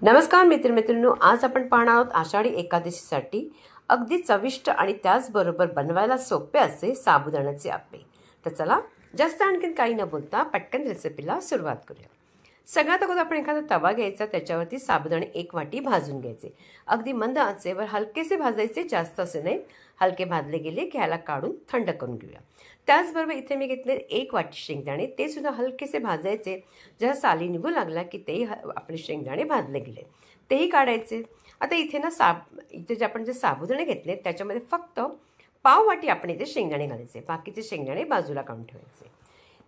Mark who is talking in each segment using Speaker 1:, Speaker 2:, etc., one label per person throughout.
Speaker 1: नमस्कार मित्रमैत्रिणींनो, आज आपण पाहणार आहोत आषाढी एकादशीसाठी अगदी चविष्ट आणि त्याचबरोबर बनवायला सोपे असे साबुदाण्याचे आप्पे। तर चला जास्त आणखीन काही न बोलता पटकन रेसिपीला सुरुवात करूया। सगळ्यात अगोदर आपण एखादा तवा घ्यायचा, त्याच्यावरती साबुदाणे 1 वाटी भाजून घ्यायचे। अगदी मंद आचेवर हलकेसे भाजायचे, जास्त असे नाही। हलके भाजले गेले की ह्याला काढून थंड करून घेऊया। त्याचबरोबर इथे मी घेतले 1 वाटी शेंगदाणे, ते सुद्धा हलकेसे भाजायचे। जेव्हा साली निघू लागला की तेही आपले शेंगदाणे भाजले गेले तेही काढायचे। आता इथे ना इथे जे आपण साबुदाणे घेतले त्याच्यामध्ये फक्त पाव वाटी आपण इथे शेंगदाणे घालायचे, बाकीचे शेंगदाणे बाजूला काढून ठेवायचे।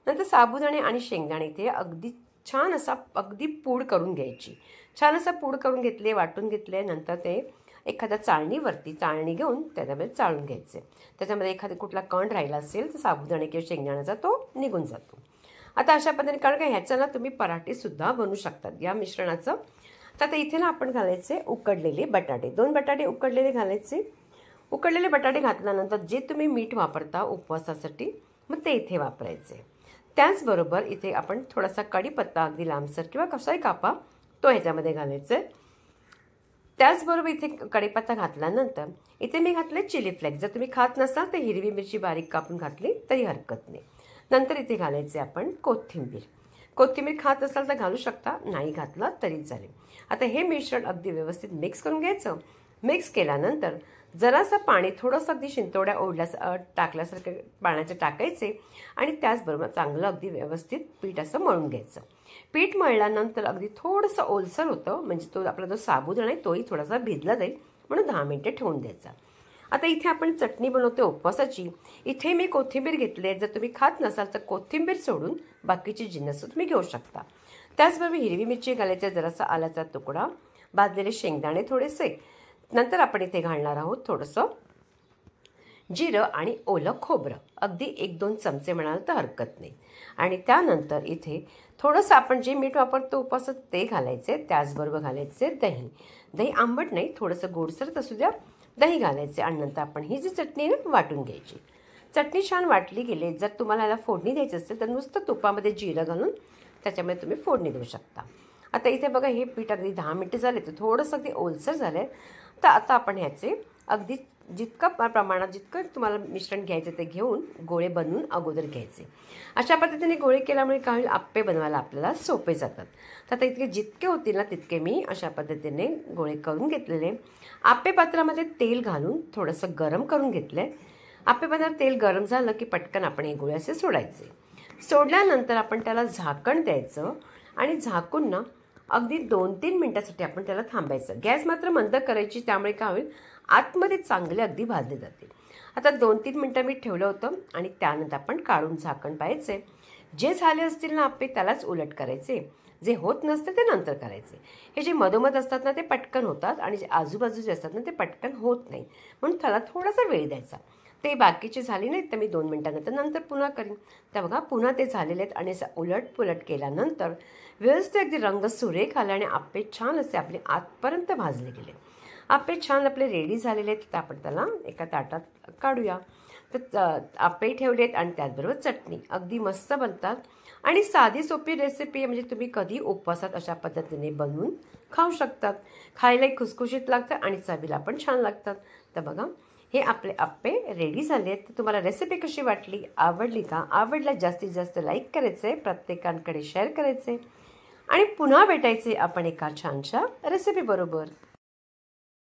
Speaker 1: नंतर साबुदाणे आणि शेंगदाणे इथे अगदी छान असा अगदी पूड करून घ्यायची। छान असा पूड करून घेतले, वाटून घेतले। नंतर ते एखाद्या चाळणी घेऊन त्याच्यामध्ये चाळून घ्यायचे। त्याच्यामध्ये एखादा कुठला कण राहिला असेल तर साबुदाणे किंवा शेंगदाण्याचा तो निघून जातो। आता अशा पद्धतीने, कारण का ह्याचं ना तुम्ही पराठे सुद्धा बनवू शकतात या मिश्रणाचं। तर आता इथे ना आपण घालायचे उकडलेले बटाटे, 2 बटाटे उकडलेले घालायचे। उकडलेले बटाटे घातल्यानंतर जे तुम्ही मीठ वापरता उपवासासाठी मग ते इथे वापरायचे। त्याचबरोबर इथे आपण थोडासा कढीपत्ता अगदी लांबसर किंवा कसाही कापा तो ह्याच्यामध्ये घालायचा। त्याचबरोबर इथे कढीपत्ता घातल्यानंतर इथे मी घातले चिली फ्लेक्स। जर तुम्ही खात नसाल तर हिरवी मिरची बारीक कापून घातली तरी हरकत नाही। नंतर इथे घालायचे आपण कोथिंबीर। कोथिंबीर खात असाल तर घालू शकता, नाही घातलं तरी चालेल। आता हे मिश्रण अगदी व्यवस्थित मिक्स करून घ्यायचं। मिक्स केल्यानंतर जरासं पाणी, थोडंसं अगदी शिंतोड्या टाकल्यासारखं पाण्याचे टाकायचे आणि त्याचबरोबर चांगलं अगदी व्यवस्थित पीठ असं मळून घ्यायचं। पीठ मळल्यानंतर अगदी थोडंसं ओलसर होतं, म्हणजे तो आपला जो साबुदाणा आहे तोही थोडासा भिजला जाईल, म्हणून 10 मिनिटे ठेवून द्यायचा। आता इथे आपण चटणी बनवते उपवासाची। इथे मी कोथिंबीर घेतली। जर तुम्ही खात नसाल तर कोथिंबीर सोडून बाकीचे जिन्नस तुम्ही घेऊ शकता। त्याचबरोबर हिरवी मिरची घालायची, जरासा आल्याचा तुकडा, भाजलेले शेंगदाणे थोडेसे। नंतर आपण इथे घालणार आहोत थोडंसं जिरं आणि ओलं खोबरं, अगदी 1-2 चमचे म्हणाल तर हरकत नाही। आणि त्यानंतर इथे थोडंसं आपण जे मीठ वापरतो उपवासात ते घालायचे। त्याचबरोबर घालायचे दही। दही आंबट नाही, थोडंसं गोडसरच असू द्या, दही घालायचे। आणि नंतर आपण ही जी चटणी आहे वाटून घ्यायची। चटणी छान वाटली गेली, जर तुम्हाला याला फोडणी द्यायची असेल तर नुसतं तुपामध्ये जिरं घालून त्याच्यामध्ये तुम्ही फोडणी देऊ शकता। आता इथे बघा हे पीठ अगदी 10 मिनिटं झाले, तर थोडंसं अगदी ओलसर झालं आहे। तर आता आपण ह्याचे अगदी प्रमाणात जितकं तुम्हाला मिश्रण घ्यायचं ते घेऊन गोळे बनवून अगोदर घ्यायचे। अशा पद्धतीने गोळे केल्यामुळे काय होईल, आप्पे बनवायला आपल्याला सोपे जातात। तर आता इतके जितके होतील ना तितके मी अशा पद्धतीने गोळे करून घेतलेले। आप्पे पात्रामध्ये तेल घालून थोडंसं गरम करून घेतलं। आप्पे पात्रात तेल गरम झालं की पटकन आपण हे गोळे असे सोडायचे। सोडल्यानंतर आपण त्याला झाकण द्यायचं आणि झाकून ना अगदी 2-3 मिनिटासाठी आपण त्याला थांबायचं। गॅस मात्र मंद करायची, त्यामुळे काय होईल आतमध्ये चांगले अगदी भाजले जातील। आता 2-3 मिनिटं मी ठेवलं होतं आणि त्यानंतर आपण काढून झाकण पाहायचे। जे झाले असतील ना आप्पे त्यालाच उलट करायचे, जे होत नसते ते नंतर करायचे। हे जे मधोमध असतात ना ते पटकन होतात आणि जे आजूबाजूचे असतात ना ते पटकन होत नाही, म्हणून त्याला थोडासा वेळ द्यायचा। ते बाकीचे झाले नाहीत तर मी 2 मिनिटानंतर पुन्हा करीन। तर बघा पुन्हा ते झालेले आहेत आणि असं उलट पुलट केल्यानंतर व्यवस्थित अगदी रंग सुरेख आला आणि आप्पे छान असे आपले आतपर्यंत भाजले गेले। आप्पे छान आपले रेडी झालेले आहेत, तर आपण त्याला एका ताटात काढूया। तर आप्पे ठेवलेत आणि त्याचबरोबर चटणी अगदी मस्त बनतात आणि साधी सोपी रेसिपी आहे, म्हणजे तुम्ही कधी उपवासात अशा पद्धतीने बनवून खाऊ शकतात। खायलाही खुसखुशीत लागतात आणि चवीला पण छान लागतात। तर बघा हे आपले आप्पे रेडी झाले आहेत। तर तुम्हाला रेसिपी कशी वाटली, आवडली का? आवडल्यास जास्तीत जास्त लाईक करायचे, प्रत्येकाकडे शेअर करायचे आणि पुन्हा भेटायचे आपण एका छानशा रेसिपी बरोबर।